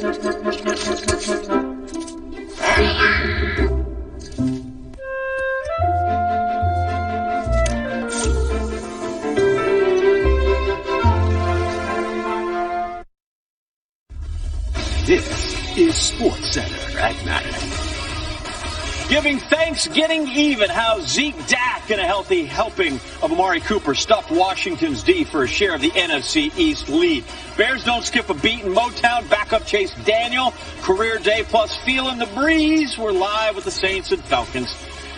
This is SportsCenter at 9. Giving thanks, getting even. How Zeke, Dak, and a healthy helping of Amari Cooper stuffed Washington's D for a share of the NFC East lead. Bears don't skip a beat in Motown. Backup Chase Daniel, career day plus feeling the breeze. We're live with the Saints and Falcons.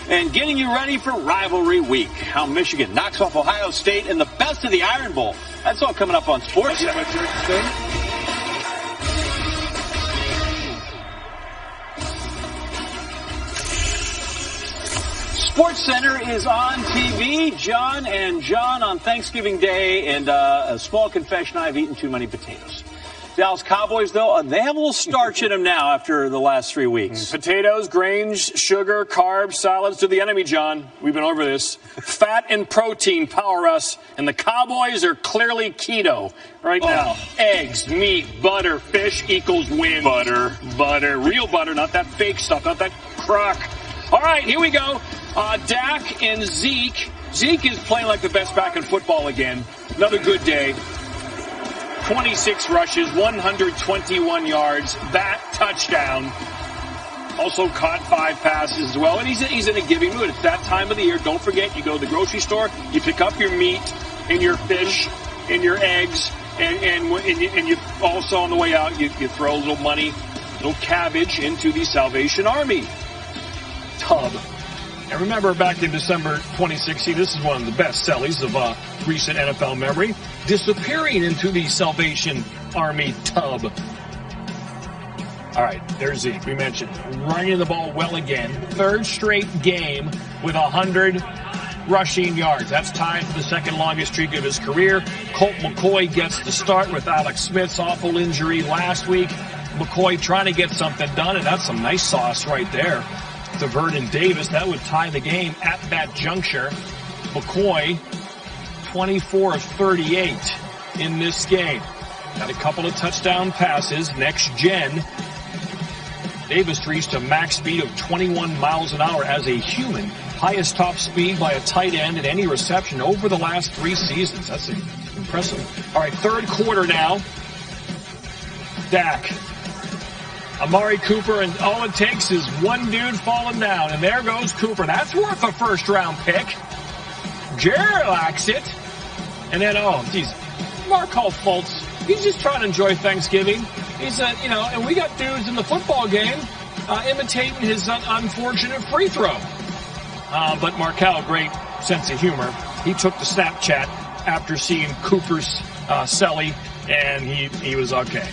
And getting you ready for rivalry week. How Michigan knocks off Ohio State in the best of the Iron Bowl. That's all coming up on SportsCenter. SportsCenter is on TV. John and John on Thanksgiving Day, and a small confession, I've eaten too many potatoes. Dallas Cowboys, though, they have a little starch in them now after the last 3 weeks. Potatoes, grains, sugar, carbs, salads to the enemy, John. We've been over this. Fat and protein power us, and the Cowboys are clearly keto right now. Eggs, meat, butter, fish equals win. Butter, real butter, not that fake stuff, not that crock. All right, here we go. Dak and Zeke. Zeke is playing like the best back in football again. Another good day. 26 rushes, 121 yards, that touchdown. Also caught 5 passes as well. And he's in a giving mood. It's that time of the year. Don't forget, you go to the grocery store, you pick up your meat and your fish and your eggs, and you also on the way out, you throw a little money, little cabbage into the Salvation Army tub. And remember back in December 2016, this is one of the best sellies of recent NFL memory, disappearing into the Salvation Army tub. All right, there's Zeke. We mentioned running the ball well again. 3rd straight game with 100 rushing yards. That's tied for the second longest streak of his career. Colt McCoy gets the start with Alex Smith's awful injury last week. McCoy trying to get something done, and that's some nice sauce right there to Vernon Davis. That would tie the game at that juncture. McCoy, 24 of 38 in this game. Got a couple of touchdown passes. Next gen. Davis reached a max speed of 21 miles an hour as a human. Highest top speed by a tight end in any reception over the last 3 seasons. That's impressive. All right, 3rd quarter now. Dak. Amari Cooper, and all it takes is one dude falling down, and there goes Cooper. That's worth a 1st-round pick. Jerry it. And then, Markelle Fultz, he's just trying to enjoy Thanksgiving. He's, and we got dudes in the football game imitating his unfortunate free throw. But Markelle, great sense of humor. He took the Snapchat after seeing Cooper's celly, and he was okay.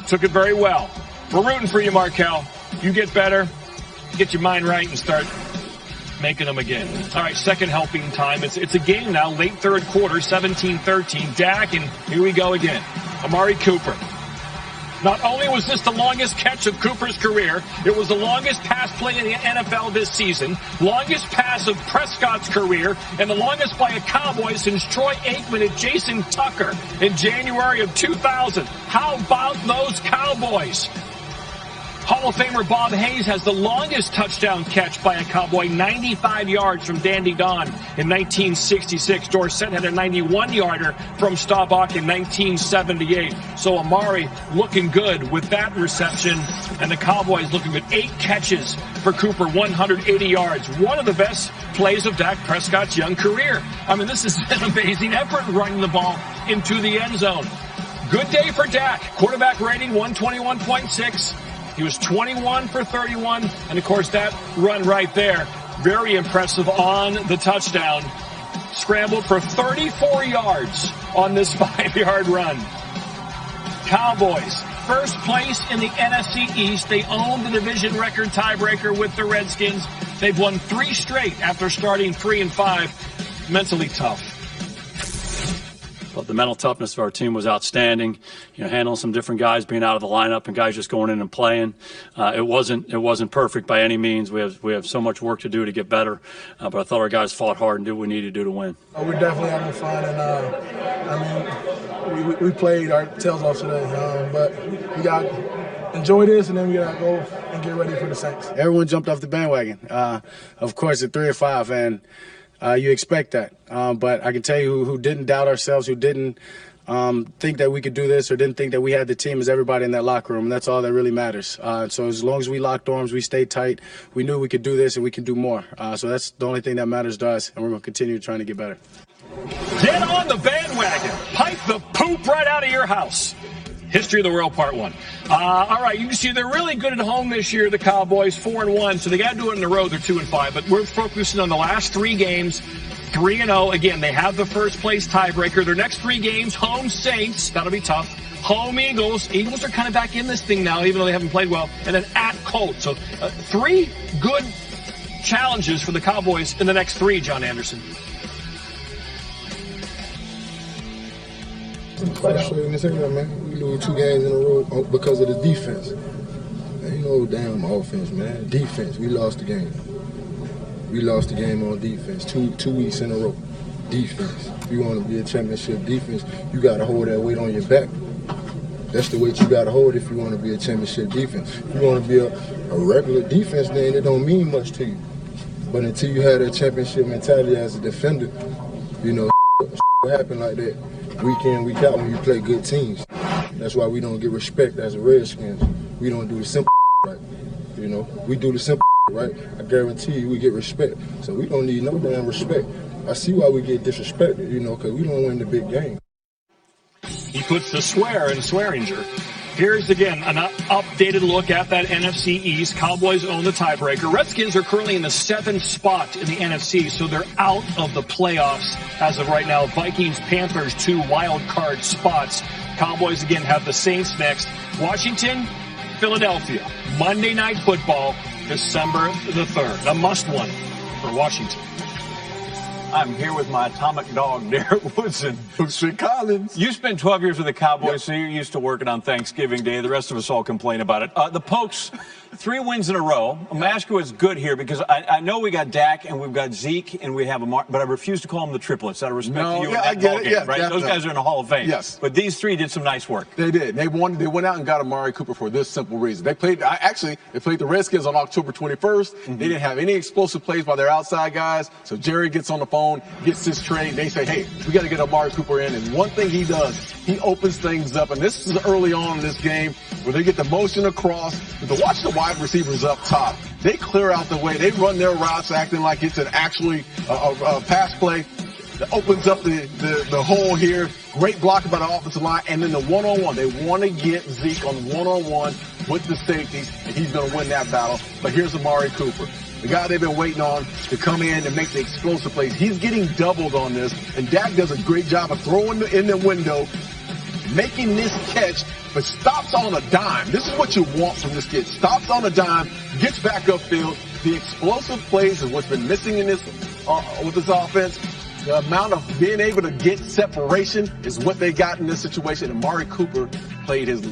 Took it very well. We're rooting for you, Markelle. You get better, get your mind right, and start making them again. All right, second helping time. It's a game now, late 3rd quarter, 17-13. Dak, and here we go again. Amari Cooper. Not only was this the longest catch of Cooper's career, it was the longest pass play in the NFL this season, longest pass of Prescott's career, and the longest by a Cowboy since Troy Aikman and Jason Tucker in January of 2000. How about those Cowboys? Hall of Famer Bob Hayes has the longest touchdown catch by a Cowboy, 95 yards from Dandy Don in 1966. Dorsett had a 91-yarder from Staubach in 1978. So Amari looking good with that reception, and the Cowboys looking good. 8 catches for Cooper, 180 yards. One of the best plays of Dak Prescott's young career. I mean, this is an amazing effort running the ball into the end zone. Good day for Dak. Quarterback rating 121.6. He was 21 for 31, and of course that run right there, very impressive on the touchdown. Scrambled for 34 yards on this 5-yard run. Cowboys, first place in the NFC East. They own the division record tiebreaker with the Redskins. They've won 3 straight after starting 3-5. Mentally tough. But the mental toughness of our team was outstanding. Handling some different guys being out of the lineup and guys just going in and playing. It wasn't perfect by any means. We have so much work to do to get better. But I thought our guys fought hard and did what we needed to do to win. We're definitely having fun, and we played our tails off today. But we got enjoy this, and then we got to go and get ready for the Saints. Everyone jumped off the bandwagon, of course, at 3-5, and you expect that. But I can tell you who didn't doubt ourselves, who didn't think that we could do this or didn't think that we had the team is everybody in that locker room. And that's all that really matters. So as long as we locked arms, we stayed tight, we knew we could do this and we can do more. So that's the only thing that matters to us, and we're going to continue trying to get better. Get on the bandwagon. Pipe the poop right out of your house. History of the World Part 1. All right, you can see they're really good at home this year, the Cowboys, 4-1, so they got to do it in a row. They're 2-5, but we're focusing on the last 3 games, 3-0. Again, they have the first place tiebreaker. Their next 3 games, home Saints, that'll be tough. Home Eagles. Eagles are kind of back in this thing now, even though they haven't played well. And then at Colts. So 3 good challenges for the Cowboys in the next 3, John Anderson. Frustrating as hell, man. We lose 2 games in a row because of the defense. Ain't no damn offense, man. Defense. We lost the game. We lost the game on defense. 2 weeks in a row. Defense. If you want to be a championship defense, you got to hold that weight on your back. That's the weight you got to hold if you want to be a championship defense. If you want to be a regular defense, then it don't mean much to you. But until you have that championship mentality as a defender, you know, happen like that. Week in, week out when you play good teams. That's why we don't get respect as a Redskins. We don't do the simple right. You know, we do the simple right. I guarantee you we get respect. So we don't need no damn respect. I see why we get disrespected, you know, because we don't win the big game. He puts the swear in Swearinger. Here's, again, an updated look at that NFC East. Cowboys own the tiebreaker. Redskins are currently in the 7th spot in the NFC, so they're out of the playoffs as of right now. Vikings, Panthers, 2 wild card spots. Cowboys, again, have the Saints next. Washington, Philadelphia. Monday Night Football, December the 3rd. A must-one for Washington. I'm here with my atomic dog, Derek Woodson. Street Collins. You spent 12 years with the Cowboys, so you're used to working on Thanksgiving Day. The rest of us all complain about it. The Pokes, 3 wins in a row. I'm going to ask you what's good here, because I know we got Dak and we've got Zeke and we have but I refuse to call them the triplets out of respect to you in that ball game, right? Those guys are in the Hall of Fame. Yes. But these 3 did some nice work. They did. They went out and got Amari Cooper for this simple reason. They played the Redskins on October 21st. Mm-hmm. They didn't have any explosive plays by their outside guys. So Jerry gets on the phone, gets this trade. They say, hey, we got to get Amari Cooper in. And one thing he does, he opens things up. And this is early on in this game where they get the motion across. But to watch the wide receivers up top, they clear out the way. They run their routes acting like it's a pass play. That opens up the hole here. Great block by the offensive line. And then the one-on-one. They want to get Zeke on one-on-one with the safeties, and he's going to win that battle. But here's Amari Cooper, the guy they've been waiting on to come in and make the explosive plays. He's getting doubled on this, and Dak does a great job of throwing in the window, making this catch, but stops on a dime. This is what you want from this kid. Stops on a dime, gets back upfield. The explosive plays is what's been missing in this with this offense. The amount of being able to get separation is what they got in this situation. And Amari Cooper played his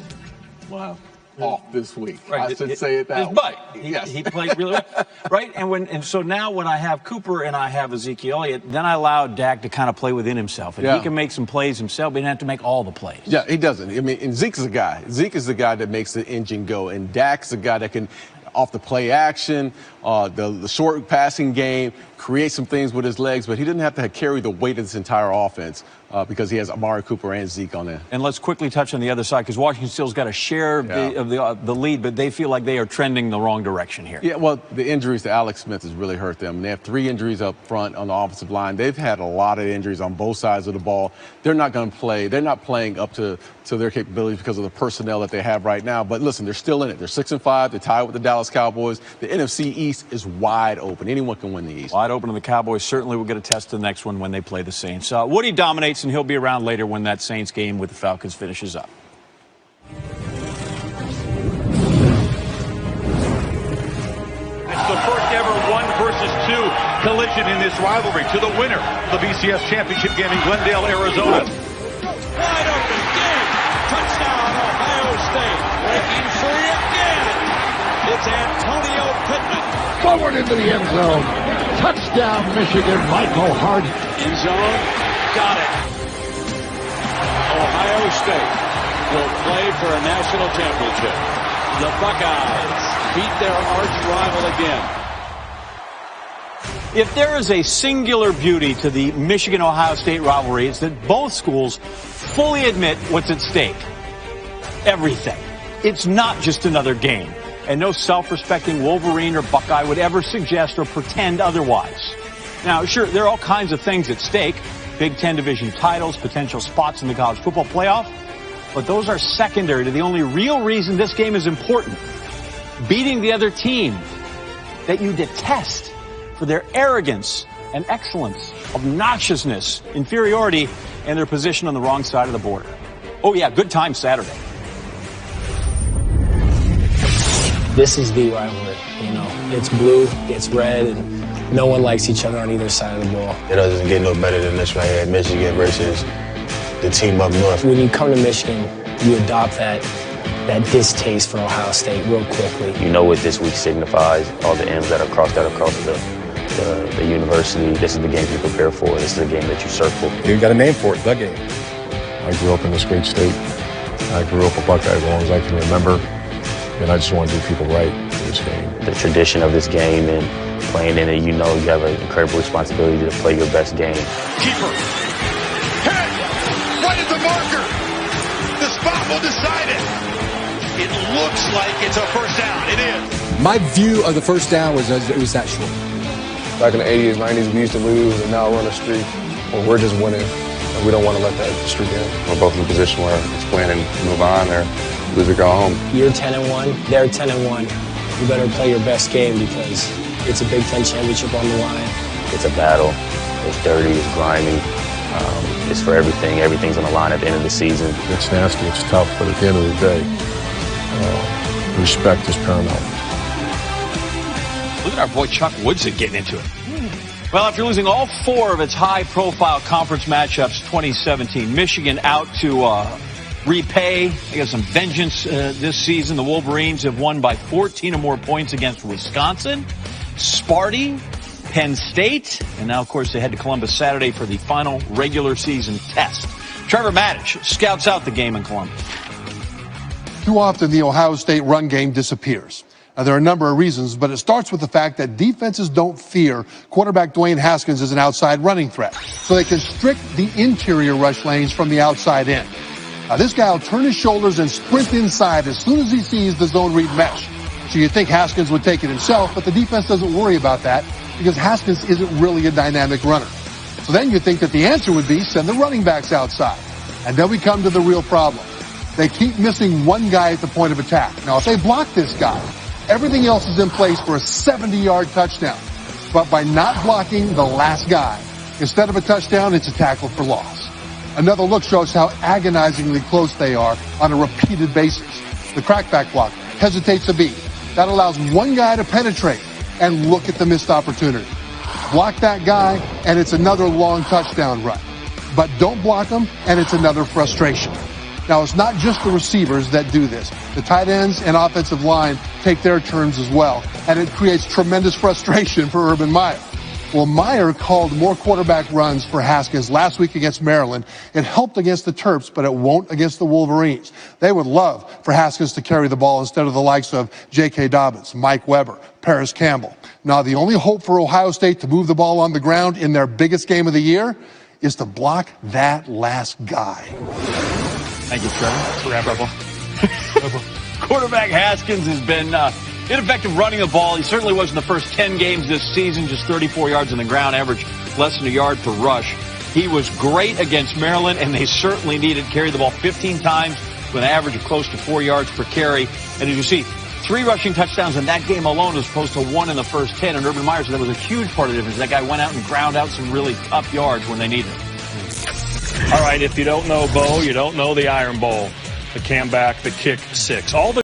off this week. Right. I should say it that way. But he played really well, right? And so now when I have Cooper and I have Ezekiel Elliott, then I allow Dak to kind of play within himself, and he can make some plays himself, but he doesn't have to make all the plays. Yeah, he doesn't. I mean, and Zeke is the guy. Zeke is the guy that makes the engine go, and Dak's the guy that can, off the play action, the short passing game, create some things with his legs, but he didn't have to carry the weight of this entire offense because he has Amari Cooper and Zeke on there. And let's quickly touch on the other side, because Washington still's got a share of the lead, but they feel like they are trending the wrong direction here. Yeah, well, the injuries to Alex Smith has really hurt them. They have 3 injuries up front on the offensive line. They've had a lot of injuries on both sides of the ball. They're not going to play. They're not playing up to their capabilities because of the personnel that they have right now. But listen, they're still in it. They're 6-5. They're tied with the Dallas Cowboys. The NFC East is wide open. Anyone can win the East. Wide open, and the Cowboys certainly will get a test to the next one when they play the Saints. Woody dominates, and he'll be around later when that Saints game with the Falcons finishes up. It's the first ever 1-versus-2 collision in this rivalry to the winner, the BCS championship game in Glendale, Arizona. Wide open again. Touchdown, Ohio State. Breaking free again. It's Antonio Pittman. Forward into the end zone. Touchdown, Michigan. Michael Hart. End zone. Got it. Ohio State will play for a national championship. The Buckeyes beat their arch rival again. If there is a singular beauty to the Michigan-Ohio State rivalry, it's that both schools fully admit what's at stake. Everything. It's not just another game. And no self-respecting Wolverine or Buckeye would ever suggest or pretend otherwise. Now, sure, there are all kinds of things at stake. Big Ten division titles, potential spots in the college football playoff. But those are secondary to the only real reason this game is important. Beating the other team that you detest for their arrogance and excellence, obnoxiousness, inferiority, and their position on the wrong side of the border. Oh yeah, good time Saturday. This is the rivalry, you know. It's blue, it's red, and no one likes each other on either side of the ball. It doesn't get no better than this right here, Michigan versus the team up north. When you come to Michigan, you adopt that distaste for Ohio State real quickly. You know what this week signifies, all the M's that are crossed out across the university. This is the game you prepare for. This is the game that you circle. You got a name for it, the game. I grew up in this great state. I grew up a Buckeye as long as I can remember. And I just want to do people right for this game. The tradition of this game and playing in it, you know you have an incredible responsibility to play your best game. Keeper. Hit! Right at the marker. The spot will decide it. It looks like it's a first down. It is. My view of the first down was it was that short. Back in the 80s, 90s, we used to lose and now we're on a streak. Well, we're just winning. And we don't want to let that streak end. We're both in a position where it's win and move on or lose or go home. You're 10-1, they're 10-1. You better play your best game because it's a Big Ten championship on the line. It's a battle. It's dirty, it's grimy. It's for everything. Everything's on the line at the end of the season. It's nasty, it's tough, but at the end of the day, respect is paramount. Look at our boy Chuck Woodson getting into it. Well, after losing all four of its high-profile conference matchups 2017, Michigan out to repay. They got some vengeance this season. The Wolverines have won by 14 or more points against Wisconsin, Sparty, Penn State, and now, of course, they head to Columbus Saturday for the final regular season test. Trevor Maddich scouts out the game in Columbus. Too often, the Ohio State run game disappears. Now, there are a number of reasons, but it starts with the fact that defenses don't fear quarterback Dwayne Haskins as an outside running threat, so they constrict the interior rush lanes from the outside in. Now, this guy will turn his shoulders and sprint inside as soon as he sees the zone read mesh. So you'd think Haskins would take it himself, but the defense doesn't worry about that because Haskins isn't really a dynamic runner. So then you think that the answer would be send the running backs outside. And then we come to the real problem. They keep missing one guy at the point of attack. Now, if they block this guy, everything else is in place for a 70-yard touchdown. But by not blocking the last guy, instead of a touchdown, it's a tackle for loss. Another look shows how agonizingly close they are on a repeated basis. The crackback block hesitates a beat. That allows one guy to penetrate and look at the missed opportunity. Block that guy, and it's another long touchdown run. But don't block him, and it's another frustration. Now, it's not just the receivers that do this. The tight ends and offensive line take their turns as well, and it creates tremendous frustration for Urban Meyer. Well, Meyer called more quarterback runs for Haskins last week against Maryland. It helped against the Terps, but it won't against the Wolverines. They would love for Haskins to carry the ball instead of the likes of J.K. Dobbins, Mike Weber, Paris Campbell. Now, the only hope for Ohio State to move the ball on the ground in their biggest game of the year is to block that last guy. Thank you, Trevor. Quarterback Haskins has been ineffective running the ball. He certainly was in the first 10 games this season, just 34 yards on the ground, average less than a yard per rush. He was great against Maryland, and they certainly needed to carry the ball 15 times with an average of close to 4 yards per carry. And as you see, 3 rushing touchdowns in that game alone as opposed to 1 in the first 10. And Urban Meyer said that was a huge part of the difference. That guy went out and ground out some really tough yards when they needed it. All right, if you don't know Bo, you don't know the Iron Bowl, the comeback, the kick six. All the